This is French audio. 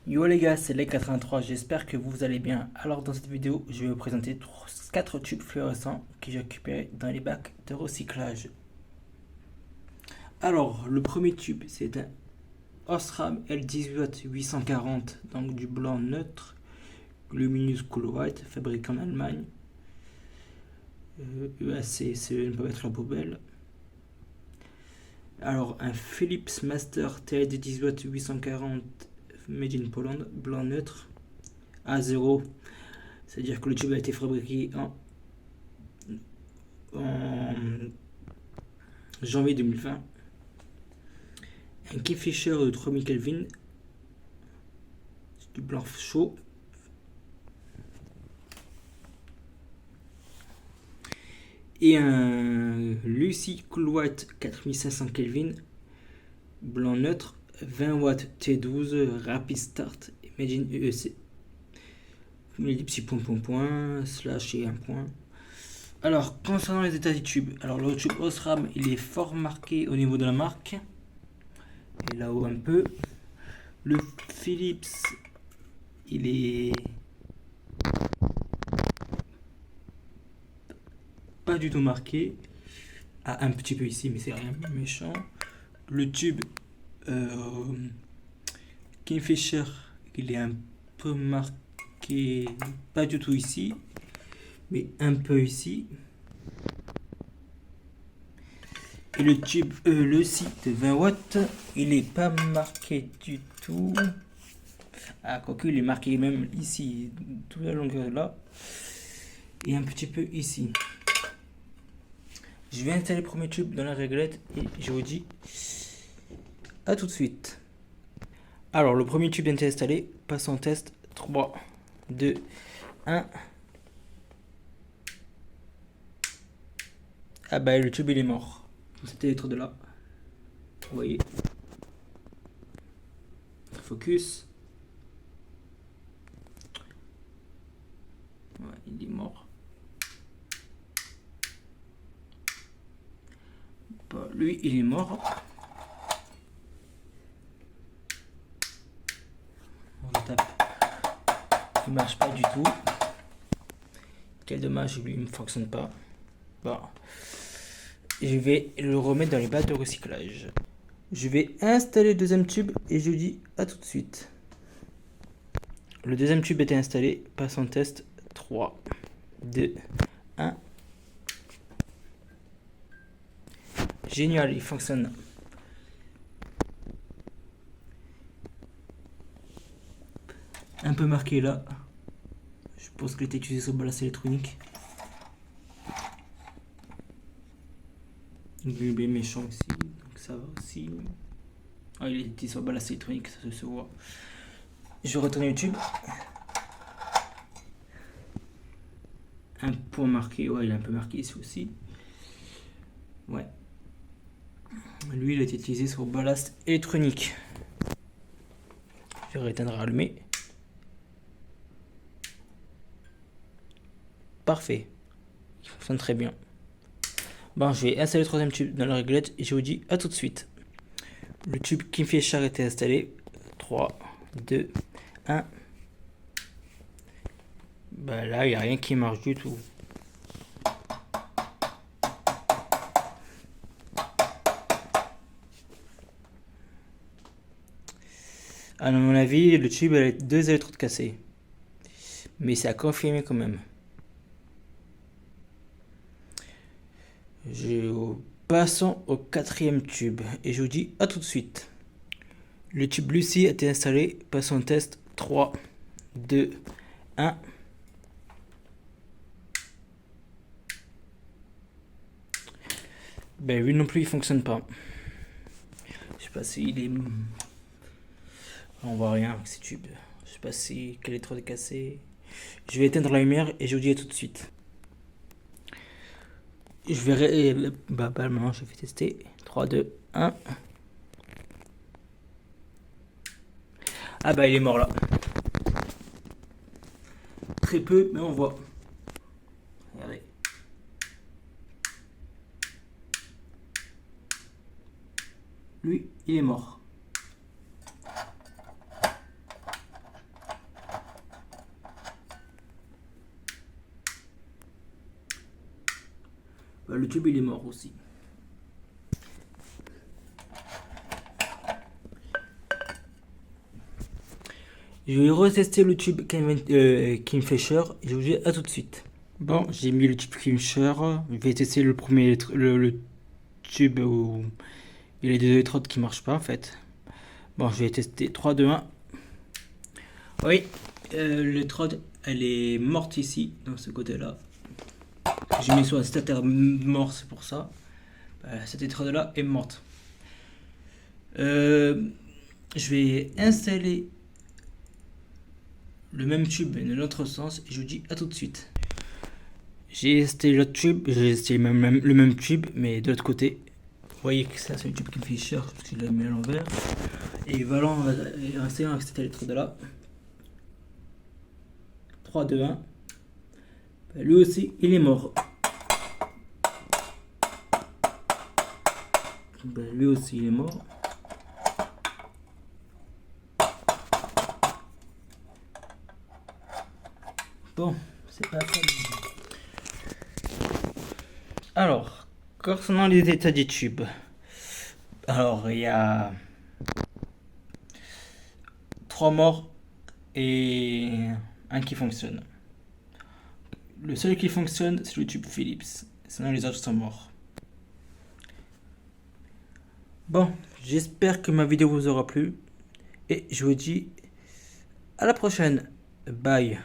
Yo les gars, c'est les83, j'espère que vous allez bien. Alors dans cette vidéo, je vais vous présenter 4 tubes fluorescents que j'ai récupérés dans les bacs de recyclage. Alors, le premier tube, c'est un Osram L18 840, donc du blanc neutre, luminous cool white, fabriqué en Allemagne. EAC, c'est ne pas mettre la poubelle. Alors, un Philips Master TLD18 840 Made in Poland, blanc neutre, A0. C'est-à-dire que le tube a été fabriqué en janvier 2020. Un Kingfisher de 3000 Kelvin, du blanc chaud. Et un Lucy Cool White 4500 Kelvin, blanc neutre, 20 watts T12 Rapid Start, Made in EEC. Les petits points, slash et un point. Alors, concernant les états du tube, alors le tube Osram, il est fort marqué au niveau de la marque. Et là-haut un peu. Le Philips, il est pas du tout marqué. Ah, un petit peu ici, mais c'est rien de méchant. Le tube Kingfisher, il est un peu marqué, pas du tout ici, mais un peu ici. Et le tube, le site 20 watts, il est pas marqué du tout. Ah, quoique il est marqué même ici, toute la longueur là. Et un petit peu ici. Je vais installer le premier tube dans la réglette et je vous dis à tout de suite. Alors, le premier tube est installé. Passons au test. 3, 2, 1. Ah bah, le tube il est mort. Cet électrode là. Vous voyez. Focus. Ouais, il est mort. Bah, lui, il est mort. On le tape. Il marche pas du tout. Quel dommage, lui, il ne fonctionne pas. Bon. Je vais le remettre dans les bacs de recyclage. Je vais installer le deuxième tube et je vous dis à tout de suite. Le deuxième tube était installé. Passons au test. 3, 2, 1. Génial, il fonctionne. Un peu marqué là. Je pense qu'il était utilisé sur balance électronique. Il est méchant aussi, donc ça va aussi. Ah, il est utilisé sur balance électronique, ça se voit. Je vais retourner au tube. Un point marqué, ouais, il est un peu marqué ici aussi. Ouais. Lui, il a été utilisé sur ballast électronique. Je vais rééteindre et allumer. Parfait. Il fonctionne très bien. Bon, je vais installer le troisième tube dans la réglette et je vous dis à tout de suite. Le tube Kingfisher était installé. 3, 2, 1. Bah là, il n'y a rien qui marche du tout. À mon avis, le tube a 2 électrodes cassées. Mais c'est à confirmer quand même. Passons au quatrième tube et je vous dis à tout de suite. Le tube Lucy a été installé. Passons au test. 3, 2, 1. Ben lui non plus il fonctionne pas. Je sais pas s'il est... On voit rien avec ces tubes. Je sais pas si quel électrode est cassé. Je vais éteindre la lumière et je vous dis à tout de suite. Je verrai. Bah maintenant je vais tester. 3, 2, 1. Ah bah il est mort là. Très peu, mais on voit. Regardez. Lui, il est mort. Bah, le tube il est mort aussi. Je vais retester le tube Kingfisher et je vous dis à tout de suite. Bon, j'ai mis le tube Kingfisher. Je vais tester le premier le tube où il y a les deux électrodes qui marchent pas en fait. Bon, je vais tester 3, 2, 1. Oui, l'électrode elle est morte ici, dans ce côté-là. J'ai mis sur un stateur mort, c'est pour ça. Cette électrode-là est morte. Je vais installer le même tube mais dans l'autre sens et je vous dis à tout de suite. J'ai installé l'autre tube, j'ai installé le même tube mais de l'autre côté. Vous voyez que ça c'est un tube Kingfisher parce que je l'ai mis à l'envers. Et voilà, on va installer avec cette électrode là. 3, 2, 1. Lui aussi il est mort. Lui aussi il est mort. Bon, c'est pas ça. Alors, concernant les états des tubes. Alors, il y a 3 morts et un qui fonctionne. Le seul qui fonctionne, c'est le tube Philips. Sinon, les autres sont morts. Bon, j'espère que ma vidéo vous aura plu. Et je vous dis à la prochaine. Bye.